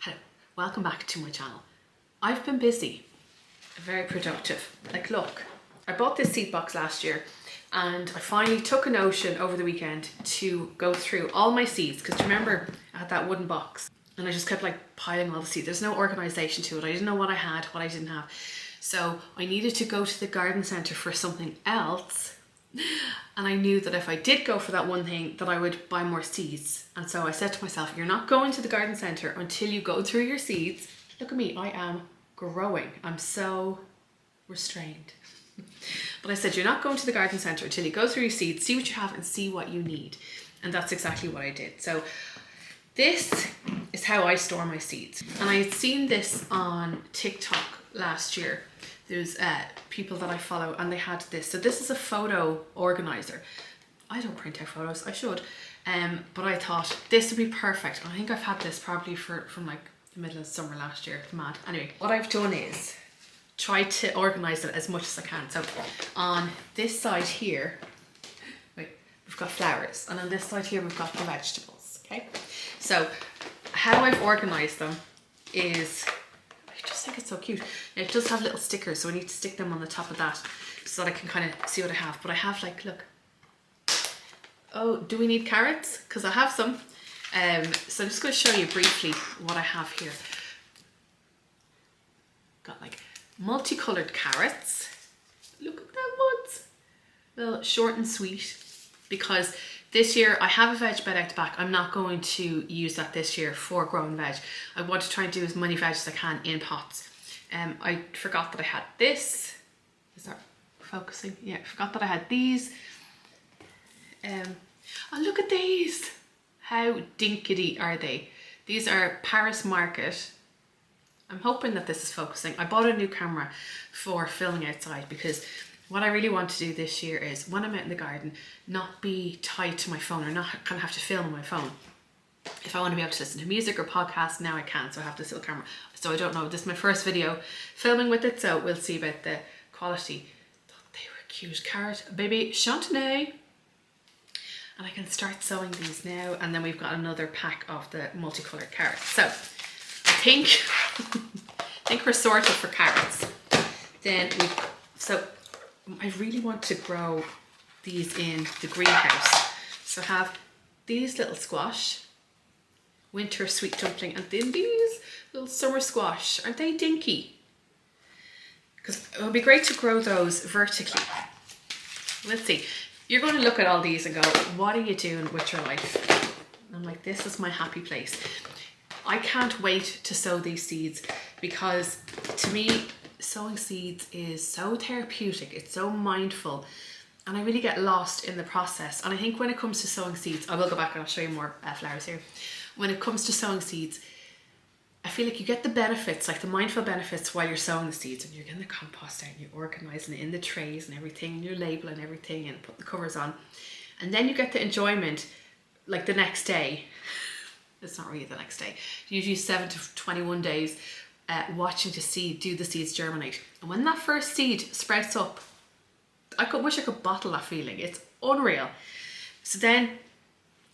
Hello, welcome back to my channel. I've been busy, very productive. Like look, I bought this seed box last year and I finally took a notion over the weekend to go through all my seeds, because remember I had that wooden box and I just kept like piling all the seeds. There's no organisation to it. I didn't know what I had, what I didn't have. So I needed to go to the garden centre for something else. And I knew that if I did go for that one thing that I would buy more seeds. And so I said to myself, you're not going to the garden centre until you go through your seeds. Look at me, I am growing. I'm so restrained. But I said, you're not going to the garden centre until you go through your seeds, see what you have and see what you need. And that's exactly what I did. So this is how I store my seeds. And I had seen this on TikTok last year. There's people that I follow and they had this. So this is a photo organizer. I don't print out photos, I should. But I thought this would be perfect. I think I've had this probably from like the middle of summer last year. It's mad. Anyway, what I've done is try to organize it as much as I can. So on this side here, wait, we've got flowers. And on this side here, we've got the vegetables, okay? So how I've organized them is, I just think it's so cute. Now, it does have little stickers, so I need to stick them on the top of that so that I can kind of see what I have. But I have like, look. Oh, do we need carrots? Because I have some. So I'm just going to show you briefly what I have here. Got like multicolored carrots. Look at that ones. Well, short and sweet. Because this year I have a veg bed out the back. I'm not going to use that this year for growing veg. I want to try and do as many veg as I can in pots. I forgot that I had this. Is that focusing? Yeah, I forgot that I had these. Oh, look at these. How dinkity are they? These are Paris Market. I'm hoping that this is focusing. I bought a new camera for filming outside because what I really want to do this year is when I'm out in the garden, not be tied to my phone or not kind of have to film on my phone. If I want to be able to listen to music or podcasts, now I can, so I have this little camera. So I don't know, this is my first video filming with it, so we'll see about the quality. They were cute. Carrot, baby Chantenay. And I can start sowing these now, and then we've got another pack of the multicolored carrots. So I think we're sorted for carrots. Then so I really want to grow these in the greenhouse. So I have these little squash, winter sweet dumpling, and then these little summer squash. Aren't they dinky? Because it would be great to grow those vertically. Let's see. You're going to look at all these and go, what are you doing with your life? And I'm like, this is my happy place. I can't wait to sow these seeds because to me, sowing seeds is so therapeutic. It's so mindful. And I really get lost in the process. And I think when it comes to sowing seeds, I will go back and I'll show you more flowers here. When it comes to sowing seeds, I feel like you get the benefits, like the mindful benefits while you're sowing the seeds, and you're getting the compost out and you're organising it in the trays and everything, and you're labeling everything and putting the covers on. And then you get the enjoyment like the next day. It's not really the next day. Usually 7 to 21 days watching to do the seeds germinate. And when that first seed sprouts up, wish I could bottle that feeling. It's unreal. So then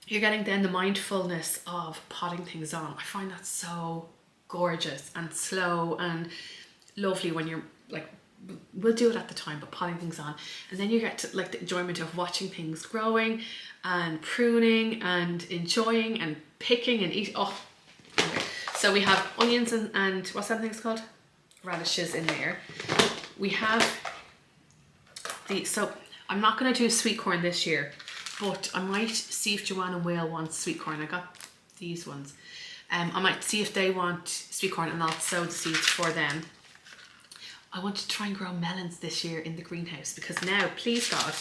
you're getting then the mindfulness of potting things on. I find that so gorgeous and slow and lovely when you're like, we'll do it at the time, but potting things on. And then you get to like the enjoyment of watching things growing and pruning and enjoying and picking and eating. Oh, okay. So we have onions and what's that thing's called? Radishes in there. We have so I'm not going to do sweet corn this year, but I might see if Joanne and Will want sweet corn. I got these ones. I might see if they want sweet corn and I'll sow the seeds for them. I want to try and grow melons this year in the greenhouse because now, please God,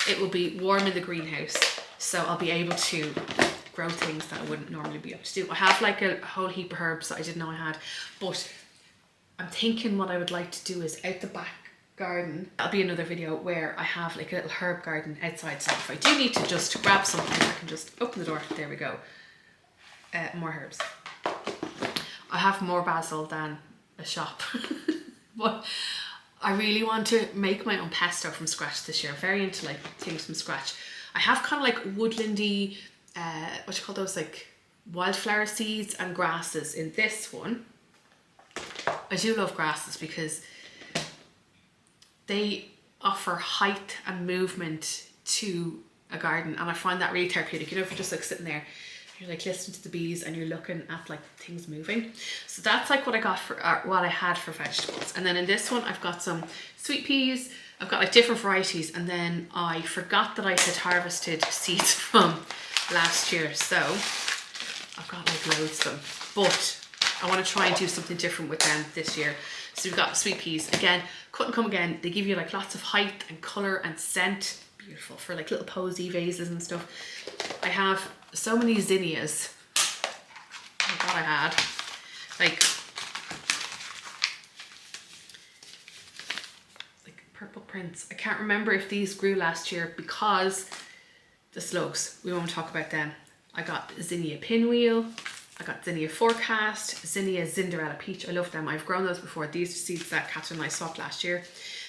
it will be warm in the greenhouse. So I'll be able to grow things that I wouldn't normally be able to do. I have like a whole heap of herbs that I didn't know I had, but I'm thinking what I would like to do is out the back garden. That'll be another video where I have like a little herb garden outside, so if I do need to just grab something, I can just open the door. There we go. More herbs. I have more basil than a shop. But I really want to make my own pesto from scratch this year. I'm very into like things from scratch. I have kind of like woodlandy, what you call those, like wildflower seeds and grasses in this one. I do love grasses because they offer height and movement to a garden, and I find that really therapeutic. You know, if you're just like sitting there, you're like listening to the bees and you're looking at like things moving. So that's like what I got for what I had for vegetables. And then in this one I've got some sweet peas. I've got like different varieties, and then I forgot that I had harvested seeds from last year, so I've got like loads of them, but I want to try and do something different with them this year. So we've got sweet peas again, cut and come again. They give you like lots of height and color and scent. Beautiful for like little posy vases and stuff. I have so many zinnias. I thought I had like purple prints. I can't remember if these grew last year because the slugs, we won't talk about them. I got zinnia pinwheel, I got zinnia forecast, zinnia Cinderella peach. I love them. I've grown those before. These are seeds that Catherine and I swapped last year.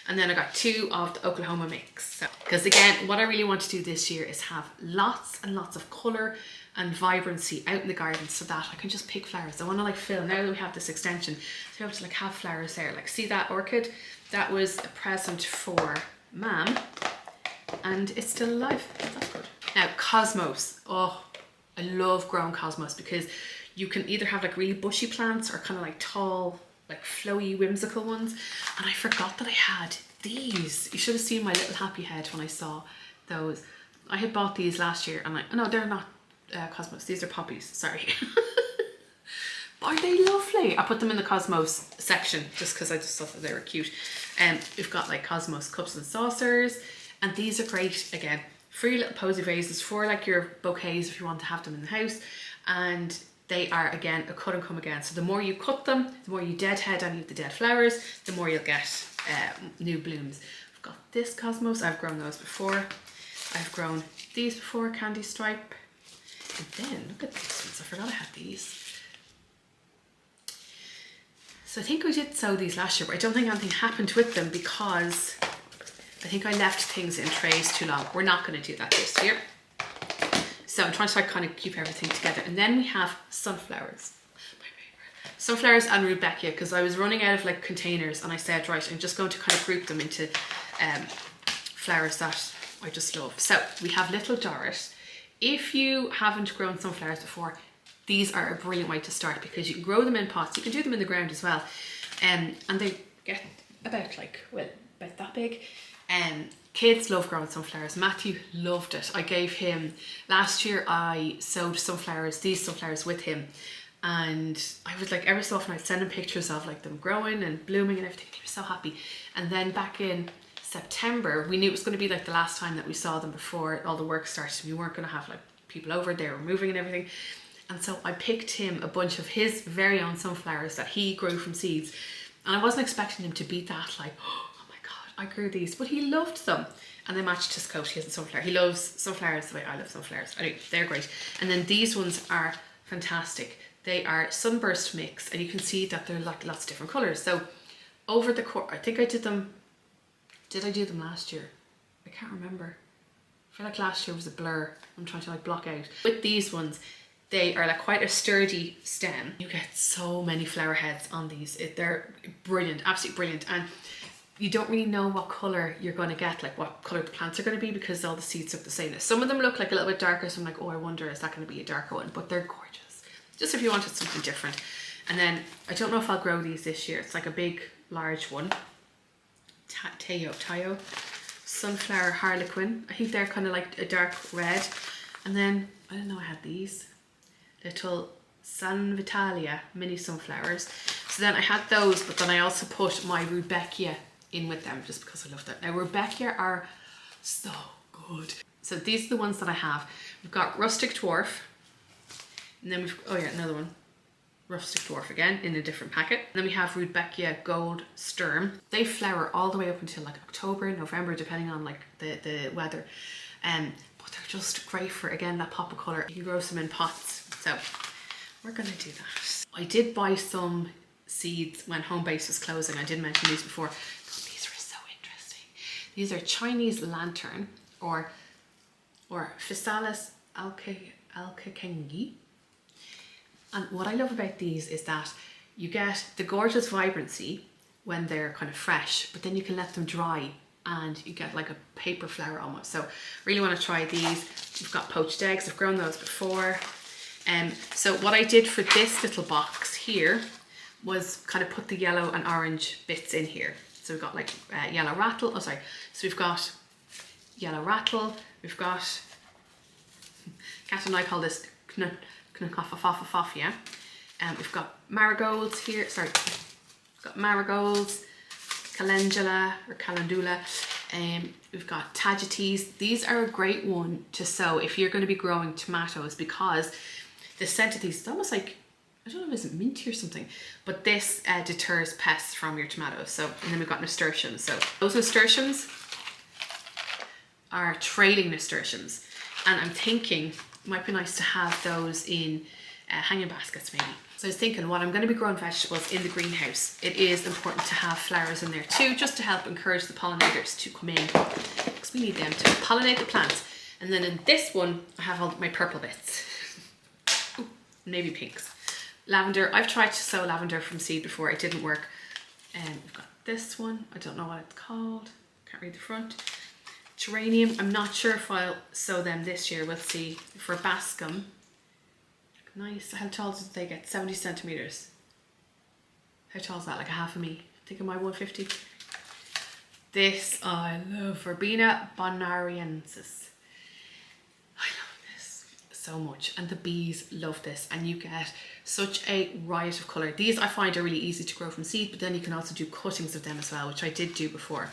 And then I got 2 of the Oklahoma mix. Because again, what I really want to do this year is have lots and lots of colour and vibrancy out in the garden, so that I can just pick flowers. I want to like fill, now that we have this extension, to be able to like have flowers there. Like, see that orchid? That was a present for Mum, and it's still alive. That's good. Now, cosmos. Oh, I love growing cosmos because you can either have like really bushy plants or kind of like tall, like flowy, whimsical ones. And I forgot that I had these. You should have seen my little happy head when I saw those. I had bought these last year, and no, they're not cosmos. These are poppies. Sorry. Aren't they lovely? I put them in the cosmos section just because I just thought that they were cute. We've got like cosmos cups and saucers, and these are great. Again, free little posy vases for like your bouquets if you want to have them in the house. And they are, again, a cut and come again. So the more you cut them, the more you deadhead any of the dead flowers, the more you'll get new blooms. I've got this cosmos. I've grown those before. I've grown these before, candy stripe. And then, look at these ones. I forgot I had these. So I think I did sow these last year, but I don't think anything happened with them because I think I left things in trays too long. We're not going to do that this year. So I'm trying to like kind of keep everything together. And then we have sunflowers. My favorite. Sunflowers and rudbeckia, because I was running out of like containers, and I said, right, I'm just going to kind of group them into flowers that I just love. So we have Little Doris. If you haven't grown sunflowers before, these are a brilliant way to start because you can grow them in pots. You can do them in the ground as well. And they get about like, well, about that big. Kids love growing sunflowers. Matthew loved it. I gave him, last year I sowed sunflowers, these sunflowers with him. And I would like, every so often I'd send him pictures of like them growing and blooming and everything. He was so happy. And then back in September, we knew it was going to be like the last time that we saw them before all the work started. We weren't going to have like people over, they were moving and everything. And so I picked him a bunch of his very own sunflowers that he grew from seeds. And I wasn't expecting him to be that like, oh my God, I grew these. But he loved them. And they matched his coat. He has a sunflower. He loves sunflowers the way I love sunflowers. Anyway, they're great. And then these ones are fantastic. They are sunburst mix. And you can see that they're like lots of different colours. So over the course, I think I did them. Did I do them last year? I can't remember. I feel like last year was a blur. I'm trying to like block out. With these ones, they are like quite a sturdy stem. You get so many flower heads on these. They're brilliant, absolutely brilliant. And you don't really know what colour you're going to get, like what colour the plants are going to be, because all the seeds look the same. Some of them look like a little bit darker, so I'm like, oh, I wonder, is that going to be a darker one? But they're gorgeous. Just if you wanted something different. And then, I don't know if I'll grow these this year. It's like a big, large one. Tayo. Sunflower Harlequin. I think they're kind of like a dark red. And then, I don't know, I had these. Little San Vitalia mini sunflowers. So then I had those, but then I also put my rudbeckia in with them just because I love that. Now rudbeckia are so good. So these are the ones that I have. We've got Rustic Dwarf, and then we've, oh yeah, another one. Rustic Dwarf again in a different packet. And then we have Rudbeckia Gold Sturm. They flower all the way up until like October, November, depending on like the weather. But they're just great for, again, that pop of colour. You can grow some in pots. So we're gonna do that. I did buy some seeds when home base was closing. I did mention these before. These were so interesting. These are Chinese lantern or Physalis alcakengi. And what I love about these is that you get the gorgeous vibrancy when they're kind of fresh, but then you can let them dry and you get like a paper flower almost. So really want to try these. We've got poached eggs, I've grown those before. So what I did for this little box here was kind of put the yellow and orange bits in here. So we've got like yellow rattle, so we've got yellow rattle, we've got, Kat and I call this yeah. We've got marigolds here, we've got marigolds, calendula or calendula, we've got tagetes. These are a great one to sow if you're going to be growing tomatoes, because the scent of these is almost like, I don't know if it's minty or something, but this deters pests from your tomatoes. So, and then we've got nasturtiums. So those nasturtiums are trailing nasturtiums, and I'm thinking it might be nice to have those in hanging baskets maybe. So I was thinking, while I'm going to be growing vegetables in the greenhouse, it is important to have flowers in there too, just to help encourage the pollinators to come in, because we need them to pollinate the plants. And then in this one, I have all my purple bits. Ooh, navy pinks. Lavender, I've tried to sow lavender from seed before, it didn't work. We've got this one, I don't know what it's called, can't read the front. Geranium, I'm not sure if I'll sow them this year, we'll see. For bascom, nice. How tall did they get? 70 centimeters. How tall is that? Like a half of me. I think of my 150. This I love. Verbena bonariensis. I love this so much, and the bees love this, and you get such a riot of colour. These I find are really easy to grow from seed, but then you can also do cuttings of them as well, which I did do before.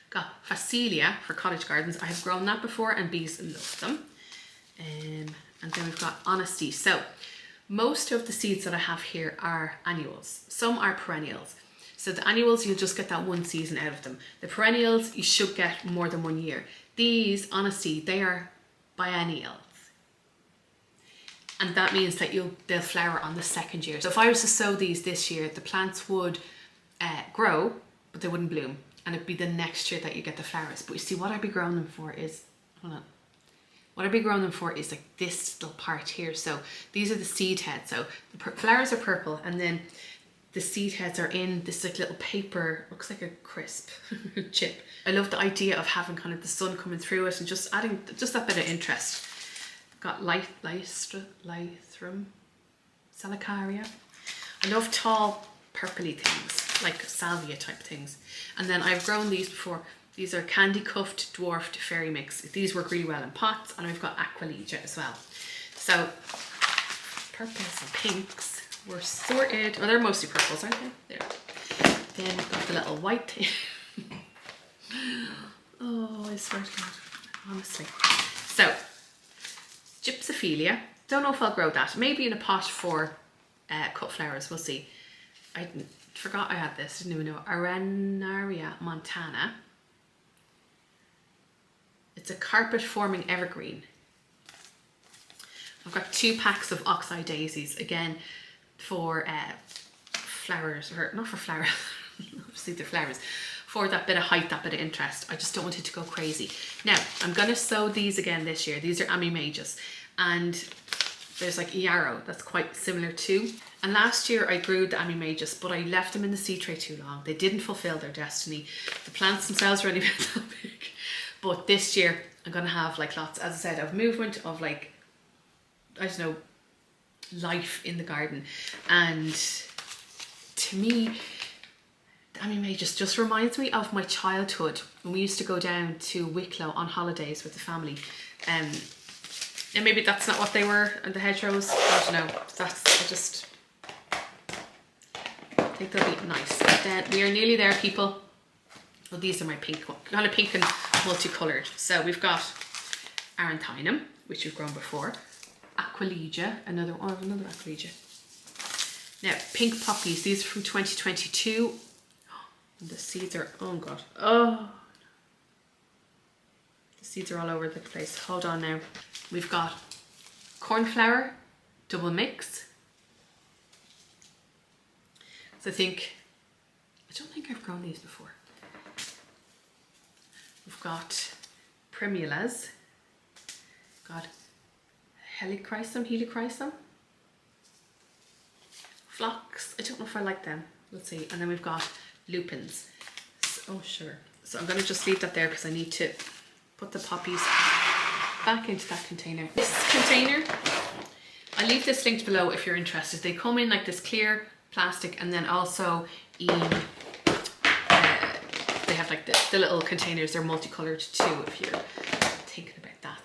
Got Phacelia for cottage gardens. I have grown that before and bees love them. And then we've got Honesty. So most of the seeds that I have here are annuals. Some are perennials. So the annuals, you'll just get that one season out of them. The perennials, you should get more than 1 year. These, Honesty, they are biennials. And that means that they'll flower on the second year. So if I was to sow these this year, the plants would grow, but they wouldn't bloom. And it'd be the next year that you get the flowers. But you see, what I'd be growing them for is, hold on. What I'd be growing them for is like this little part here. So these are the seed heads. So the flowers are purple, and then the seed heads are in this like little paper, looks like a crisp chip. I love the idea of having kind of the sun coming through it and just adding just that bit of interest. Got Lythrum, Salicaria. I love tall purpley things, like salvia type things. And then I've grown these before. These are candy cuffed dwarfed fairy mix. These work really well in pots, and I've got Aqualegia as well. So purples and pinks were sorted. Oh, they're mostly purples, aren't they? There. Then we've got the little white thing. Oh, I swear to God, honestly. So Gypsophilia. Don't know if I'll grow that. Maybe in a pot for cut flowers. We'll see. I forgot I had this. Didn't even know. Arenaria montana. It's a carpet forming evergreen. I've got 2 packs of oxeye daisies, again for flowers, or not for flowers, obviously they're flowers, for that bit of height, that bit of interest. I just don't want it to go crazy. Now, I'm going to sow these again this year. These are Amimagus, and there's like yarrow that's quite similar too. And last year I grew the Amimagus, but I left them in the seed tray too long. They didn't fulfill their destiny. The plants themselves were only about that big. But this year I'm going to have like lots, as I said, of movement, of like, I don't know, life in the garden. And to me, the Amimagus just reminds me of my childhood when we used to go down to Wicklow on holidays with the family. And maybe that's not what they were in the hedgerows. I don't know. I think they'll be nice. Then we are nearly there, people. Well, these are my pink one, kind of pink and multicolored. So we've got Aranthinum, which we've grown before. Aqualegia, another Aqualegia. Now, pink poppies. These are from 2022. And the seeds are, oh God. Oh. The seeds are all over the place. Hold on now. We've got cornflower, double mix. So I don't think I've grown these before. We've got primulas, got helichrysum, phlox. I don't know if I like them. Let's see. And then we've got lupins. Oh, sure. So I'm going to just leave that there because I need to put the poppies back into that container. This container, I'll leave this linked below if you're interested. They come in like this clear plastic, and then also in they have like the little containers. They're multicolored too if you're thinking about that.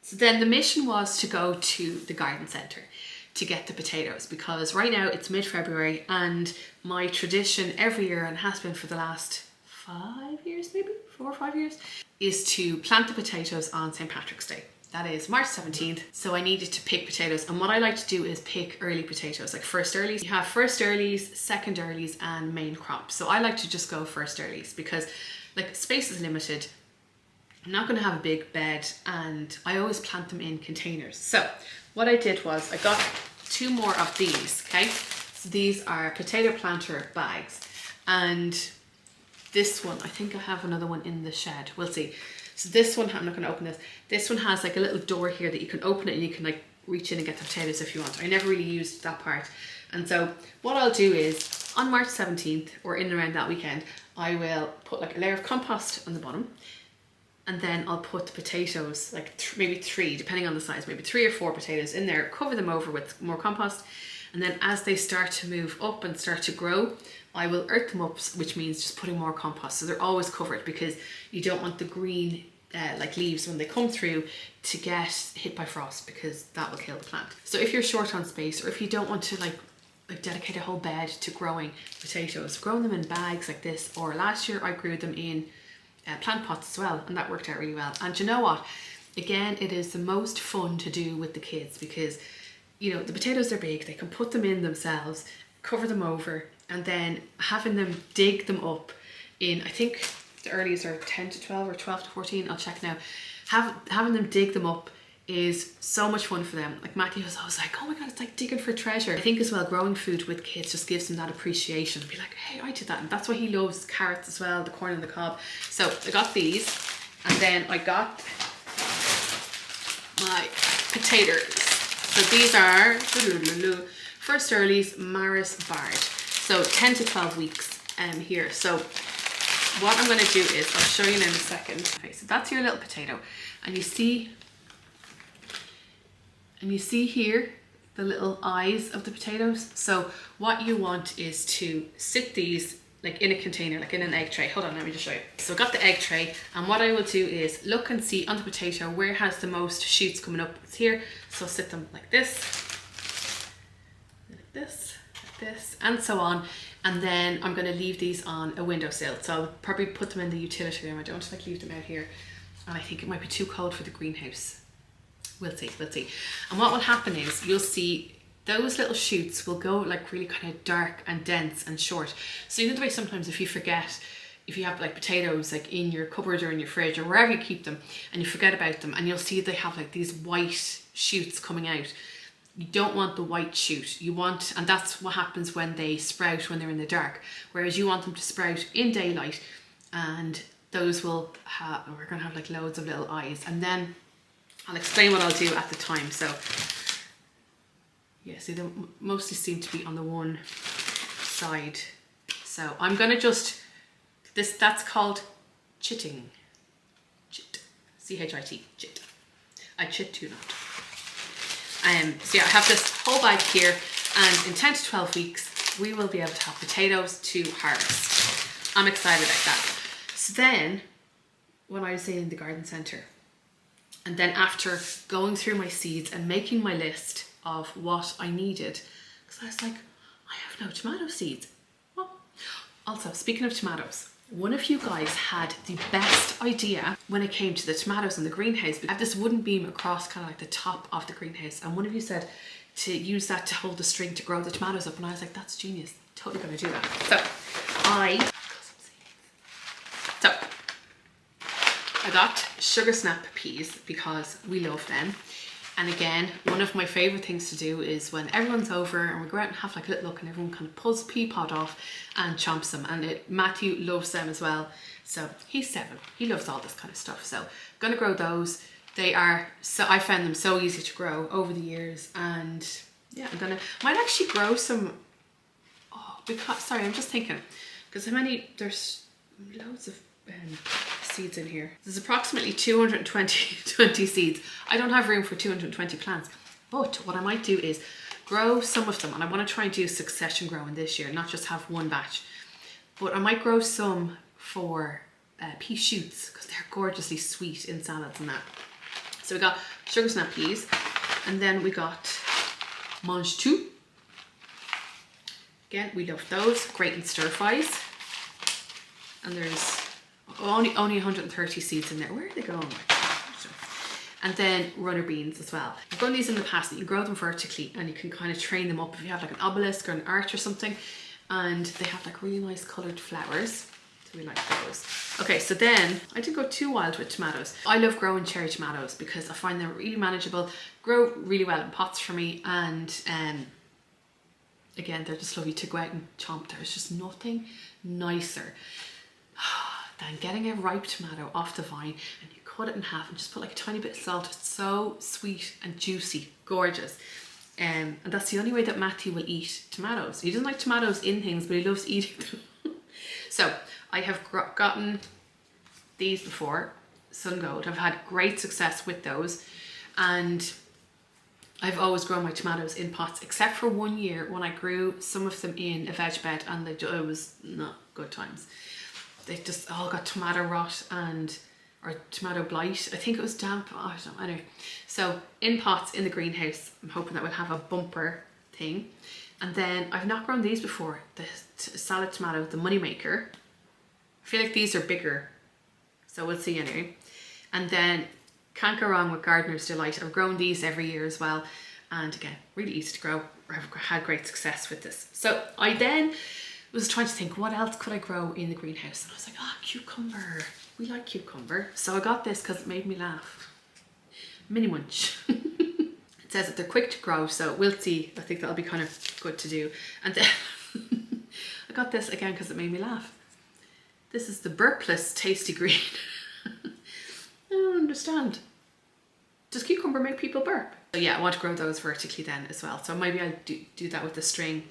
So then the mission was to go to the garden centre to get the potatoes, because right now it's mid-February, and my tradition every year, and has been for the last 5 years, maybe 4 or 5 years, is to plant the potatoes on St. Patrick's Day. That is March 17th. So I needed to pick potatoes, and what I like to do is pick early potatoes, like first earlies. You have first earlies, second earlies, and main crop. So I like to just go first earlies because like space is limited. I'm not going to have a big bed, and I always plant them in containers. So what I did was I got 2 more of these, okay? So these are potato planter bags, and this one, I think I have another one in the shed. We'll see. So this one, I'm not going to open this. This one has like a little door here that you can open it and you can like reach in and get the potatoes if you want. I never really used that part. And so what I'll do is on March 17th or in and around that weekend, I will put like a layer of compost on the bottom, and then I'll put the potatoes, like maybe 3, depending on the size, maybe 3 or 4 potatoes in there, cover them over with more compost. And then as they start to move up and start to grow, I will earth them up, which means just putting more compost. So they're always covered, because you don't want the green like leaves when they come through to get hit by frost, because that will kill the plant. So if you're short on space, or if you don't want to like dedicate a whole bed to growing potatoes, grow them in bags like this. Or last year I grew them in plant pots as well, and that worked out really well. And you know what? Again, it is the most fun to do with the kids, because you know the potatoes are big, they can put them in themselves, cover them over, and then having them dig them up in, I think the earlies are 10 to 12 or 12 to 14, I'll check now. Having them dig them up is so much fun for them. Like Matthew was always like, oh my god, it's like digging for treasure. I think as well, growing food with kids just gives them that appreciation. Be like, hey, I did that. And that's why he loves carrots as well, the corn and the cob. So I got these, and then I got my potatoes. So these are first earlies Maris Bard. So 10 to 12 weeks here. So what I'm going to do is, I'll show you in a second. Okay, so that's your little potato, and you see here the little eyes of the potatoes. So what you want is to sit these like in a container, like in an egg tray. Hold on, let me just show you. So I got the egg tray, and what I will do is look and see on the potato where has the most shoots coming up. It's here. So I'll sit them like this, and so on. And then I'm going to leave these on a windowsill. So I'll probably put them in the utility room. I don't like leave them out here, and I think it might be too cold for the greenhouse. We'll see. And what will happen is you'll see those little shoots will go like really kind of dark and dense and short. So you know the way sometimes if you forget, if you have like potatoes like in your cupboard or in your fridge or wherever you keep them, and you forget about them, and you'll see they have like these white shoots coming out. You don't want the white shoot. You want, and that's what happens when they sprout when they're in the dark. Whereas you want them to sprout in daylight, and those will have, we're gonna have like loads of little eyes. And then I'll explain what I'll do at the time. So yeah, see, they mostly seem to be on the one side. So I'm gonna just, that's called chitting. Chit, C-H-I-T, chit. I chit too not. So yeah, I have this whole bag here, and in 10 to 12 weeks, we will be able to have potatoes to harvest. I'm excited about that. So then, when I was in the garden centre, and then after going through my seeds and making my list of what I needed, because I was like, I have no tomato seeds. Well, also, speaking of tomatoes, one of you guys had the best idea when it came to the tomatoes in the greenhouse. We had this wooden beam across kind of like the top of the greenhouse, and one of you said to use that to hold the string to grow the tomatoes up, and I was like, that's genius, totally gonna do that. So I got sugar snap peas because we love them. And again, one of my favourite things to do is when everyone's over and we go out and have like a little look, and everyone kind of pulls a pea pod off and chomps them. And Matthew loves them as well. So he's 7. He loves all this kind of stuff. So I'm going to grow those. They are, so I found them so easy to grow over the years. And yeah, might actually grow some, oh, because, sorry, I'm just thinking, because there's loads of seeds in here. There's approximately 220 seeds. I don't have room for 220 plants, but what I might do is grow some of them, and I want to try and do succession growing this year, not just have one batch, but I might grow some for pea shoots, because they're gorgeously sweet in salads and that. So we got sugar snap peas, and then we got mange tout. Again, we love those, great in stir fries. And there's only 130 seeds in there. Where are they going? And then runner beans as well. I've grown these in the past, and you grow them vertically and you can kind of train them up if you have like an obelisk or an arch or something, and they have like really nice coloured flowers. So we like those. Okay, so then I didn't go too wild with tomatoes. I love growing cherry tomatoes because I find them really manageable, grow really well in pots for me, and again, they're just lovely to go out and chomp. There's just nothing nicer than getting a ripe tomato off the vine, and you cut it in half and just put like a tiny bit of salt. It's so sweet and juicy, gorgeous. And that's the only way that Matthew will eat tomatoes. He doesn't like tomatoes in things, but he loves eating them. So I have gotten these before, Sun Gold. I've had great success with those, and I've always grown my tomatoes in pots, except for one year when I grew some of them in a veg bed, and it was not good times. They just all got tomato rot or tomato blight. I think it was damp. Oh, I don't know. Anyway, so in pots in the greenhouse, I'm hoping that we'll have a bumper thing. And then I've not grown these before. The salad tomato, the money maker. I feel like these are bigger, so we'll see anyway. And then can't go wrong with Gardener's Delight. I've grown these every year as well, and again, really easy to grow. I've had great success with this. So I then was trying to think, what else could I grow in the greenhouse? And I was like, cucumber. We like cucumber. So I got this because it made me laugh. Mini Munch. It says that they're quick to grow, so we'll see. I think that'll be kind of good to do. And then I got this again because it made me laugh. This is the Burpless Tasty Green. I don't understand. Does cucumber make people burp? So yeah, I want to grow those vertically then as well. So maybe I'll do that with the string.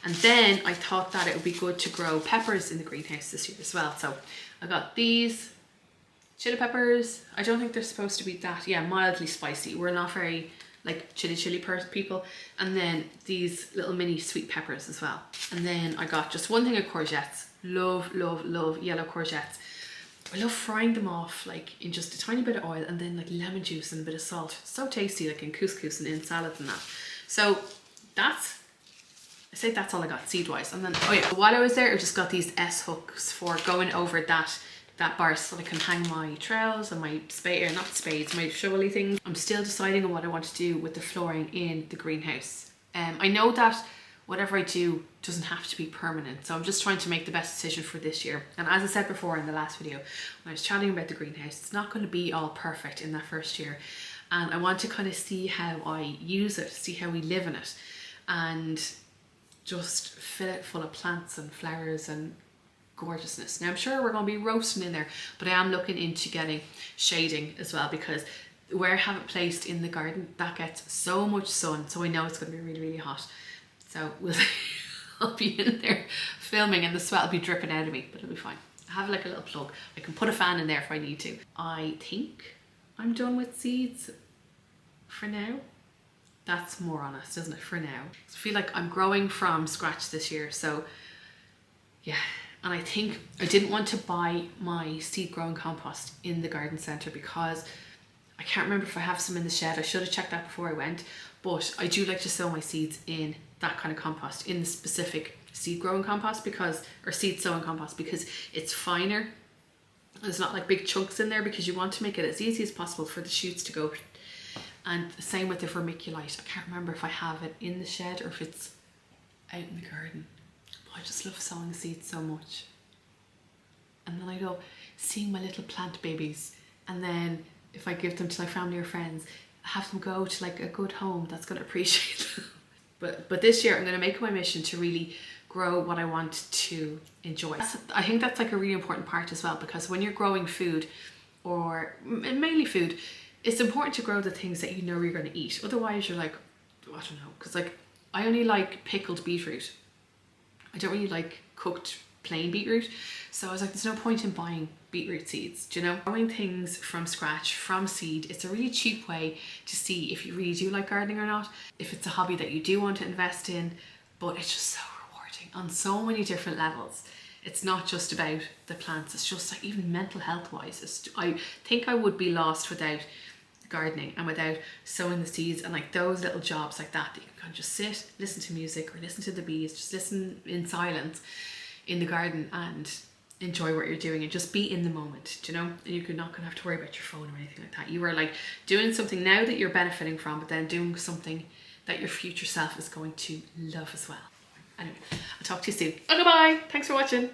And then I thought that it would be good to grow peppers in the greenhouse this year as well. So I got these chili peppers. I don't think they're supposed to be that, yeah, mildly spicy. We're not very like chili people. And then these little mini sweet peppers as well. And then I got just one thing of courgettes. Love, love, love yellow courgettes. I love frying them off like in just a tiny bit of oil, and then like lemon juice and a bit of salt. So tasty, like in couscous and in salads and that. So I say that's all I got seed wise. And then, oh yeah, while I was there, I just got these S hooks for going over that bar so I can hang my trowels and my my shovelly things. I'm still deciding on what I want to do with the flooring in the greenhouse. I know that whatever I do doesn't have to be permanent, so I'm just trying to make the best decision for this year. And as I said before in the last video, when I was chatting about the greenhouse, it's not going to be all perfect in that first year, and I want to kind of see how I use it, see how we live in it, and just fill it full of plants and flowers and gorgeousness. Now I'm sure we're going to be roasting in there, but I am looking into getting shading as well, because where I have it placed in the garden, that gets so much sun, so I know it's going to be really, really hot. So I'll be in there filming and the sweat will be dripping out of me, but it'll be fine. I have like a little plug. I can put a fan in there if I need to. I think I'm done with seeds for now. That's more honest, isn't it, for now? I feel like I'm growing from scratch this year, so yeah. And I think I didn't want to buy my seed growing compost in the garden centre because I can't remember if I have some in the shed. I should have checked that before I went, but I do like to sow my seeds in that kind of compost, in the specific seed growing compost, or seed sowing compost, because it's finer. There's not like big chunks in there, because you want to make it as easy as possible for the shoots to go. And the same with the vermiculite. I can't remember if I have it in the shed or if it's out in the garden. I just love sowing seeds so much. And then I love seeing my little plant babies, and then if I give them to my family or friends, have them go to like a good home that's going to appreciate them. But this year I'm going to make it my mission to really grow what I want to enjoy. I think that's like a really important part as well, because when you're growing food, or mainly food, it's important to grow the things that you know you're going to eat. Otherwise you're like, I don't know, because like I only like pickled beetroot. I don't really like cooked plain beetroot. So I was like, there's no point in buying beetroot seeds, do you know? Growing things from scratch, from seed, it's a really cheap way to see if you really do like gardening or not, if it's a hobby that you do want to invest in, but it's just so rewarding on so many different levels. It's not just about the plants, it's just like even mental health wise. I think I would be lost without gardening and without sowing the seeds and like those little jobs like that you can kind of just sit, listen to music or listen to the bees, just listen in silence in the garden and enjoy what you're doing and just be in the moment, do you know? And you're not going to have to worry about your phone or anything like that. You are like doing something now that you're benefiting from, but then doing something that your future self is going to love as well. Anyway, I'll talk to you soon. Oh, goodbye. Thanks for watching.